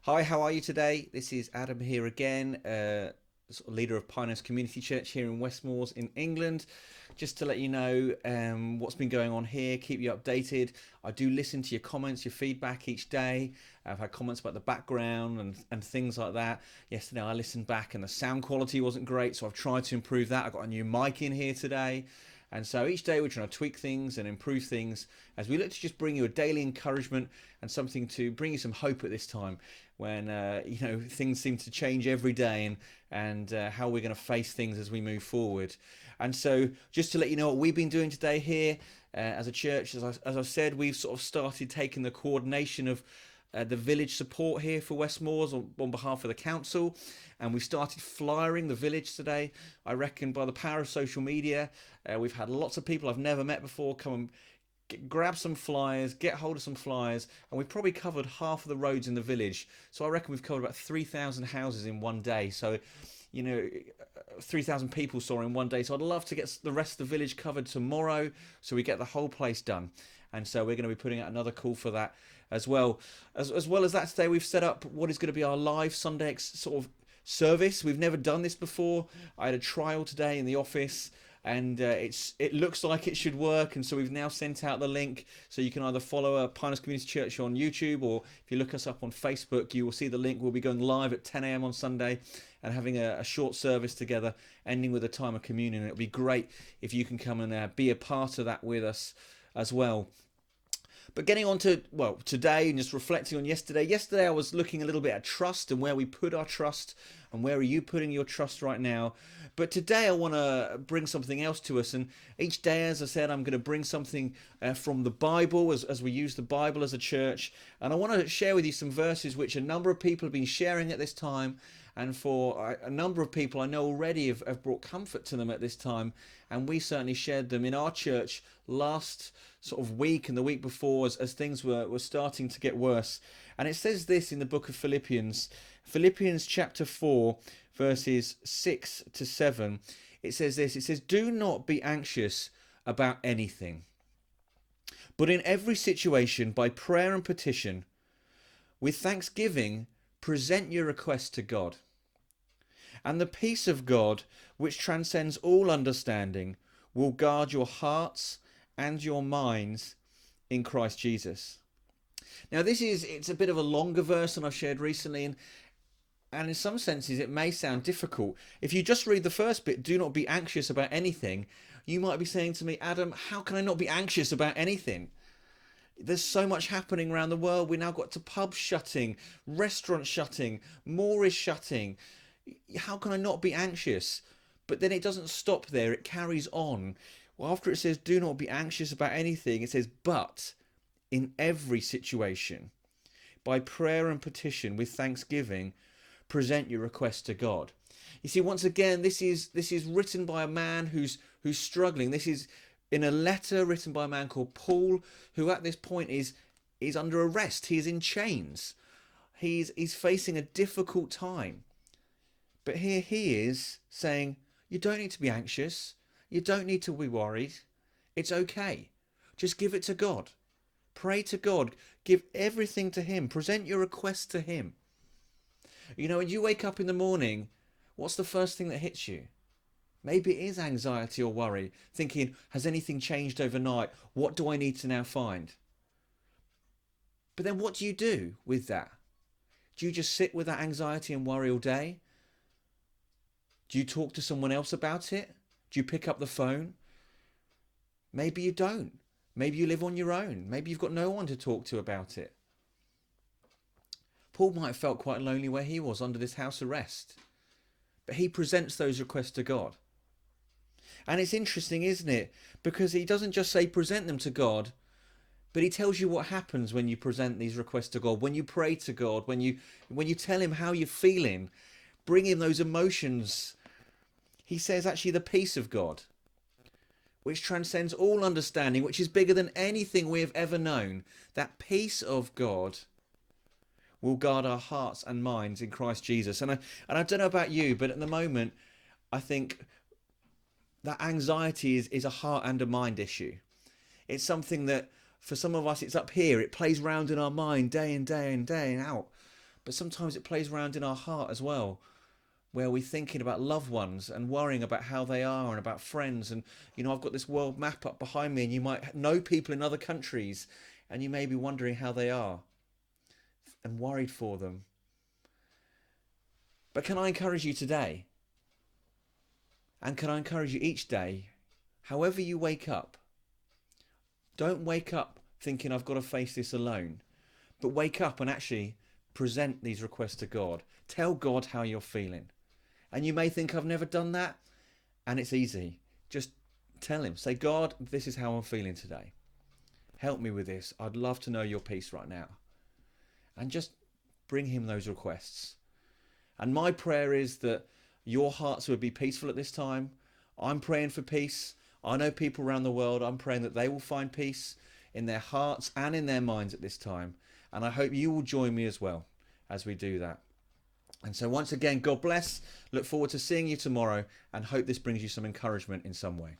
Hi, how are you today? This is Adam here again, sort of leader of Pinehurst Community Church here in Westmoors in England. Just to let you know what's been going on here, keep you updated. I do listen to your comments, your feedback each day. I've had comments about the background and things like that. Yesterday I listened back and the sound quality wasn't great, so I've tried to improve that. I've got a new mic in here today. And so each day we're trying to tweak things and improve things as we look to just bring you a daily encouragement and something to bring you some hope at this time when things seem to change every day and how we're going to face things as we move forward. And so just to let you know what we've been doing today here as a church, as I said, we've sort of started taking the coordination of the village support here for Westmoors on behalf of the council, and we started flyering the village today. I reckon by the power of social media, we've had lots of people I've never met before come and grab some flyers, get hold of some flyers, and we've probably covered half of the roads in the village. So I reckon we've covered about 3,000 houses in one day. So 3,000 people saw in one day. So I'd love to get the rest of the village covered tomorrow so we get the whole place done. And so we're going to be putting out another call for that as well. As well as that, today we've set up what is going to be our live Sunday sort of service. We've never done this before. I had a trial today in the office, and it looks like it should work, and so we've now sent out the link so you can either follow a Pinehurst Community Church on YouTube, or if you look us up on Facebook, you will see the link. We'll be going live at 10 a.m. on Sunday and having a short service together, ending with a time of communion. It'll be great if you can come and be a part of that with us as well. But getting on to, well, today and just reflecting on yesterday. Yesterday I was looking a little bit at trust and where we put our trust and where are you putting your trust right now. But today I want to bring something else to us. And each day, as I said, I'm going to bring something from the Bible as we use the Bible as a church. And I want to share with you some verses which a number of people have been sharing at this time. And for a number of people I know already have brought comfort to them at this time. And we certainly shared them in our church last sort of week and the week before as things were starting to get worse. And it says this in the book of Philippians chapter 4, verses 6 to 7. It says this, it says, "Do not be anxious about anything, but in every situation, by prayer and petition, with thanksgiving, present your requests to God. And the peace of God, which transcends all understanding, will guard your hearts and your minds in Christ Jesus." Now it's a bit of a longer verse than I've shared recently, and in some senses it may sound difficult. If you just read the first bit, "Do not be anxious about anything," you might be saying to me, "Adam, how can I not be anxious about anything? There's so much happening around the world. We now got to pubs shutting, restaurants shutting, more is shutting. How can I not be anxious?" But then it doesn't stop there. It carries on. Well, after it says, "Do not be anxious about anything," it says, "But in every situation, by prayer and petition, with thanksgiving, present your request to God." You see, once again, this is written by a man who's struggling. This is in a letter written by a man called Paul, who at this point is under arrest. He is in chains. He's facing a difficult time. But here he is saying, you don't need to be anxious. You don't need to be worried. It's okay. Just give it to God. Pray to God. Give everything to him. Present your request to him. When you wake up in the morning, what's the first thing that hits you? Maybe it is anxiety or worry, thinking, has anything changed overnight? What do I need to now find? But then what do you do with that? Do you just sit with that anxiety and worry all day? Do you talk to someone else about it? Do you pick up the phone? Maybe you don't. Maybe you live on your own. Maybe you've got no one to talk to about it. Paul might have felt quite lonely where he was under this house arrest. But he presents those requests to God. And it's interesting, isn't it? Because he doesn't just say present them to God, but he tells you what happens when you present these requests to God, when you pray to God, when you tell him how you're feeling, bring him those emotions. He says actually the peace of God, which transcends all understanding, which is bigger than anything we have ever known. That peace of God will guard our hearts and minds in Christ Jesus. And I don't know about you, but at the moment, I think that anxiety is a heart and a mind issue. It's something that for some of us, it's up here. It plays round in our mind day in, day in, day out. but sometimes it plays around in our heart as well, where we're thinking about loved ones and worrying about how they are and about friends. And, I've got this world map up behind me, and you might know people in other countries, and you may be wondering how they are and worried for them. But can I encourage you today? And can I encourage you each day, however you wake up? Don't wake up thinking I've got to face this alone, but wake up and actually present these requests to God. Tell God how you're feeling. And you may think, I've never done that. And it's easy. Just tell him. Say, God, this is how I'm feeling today. Help me with this. I'd love to know your peace right now. And just bring him those requests. And my prayer is that your hearts would be peaceful at this time. I'm praying for peace. I know people around the world, I'm praying that they will find peace in their hearts and in their minds at this time. And I hope you will join me as well as we do that. And so once again, God bless. Look forward to seeing you tomorrow, and hope this brings you some encouragement in some way.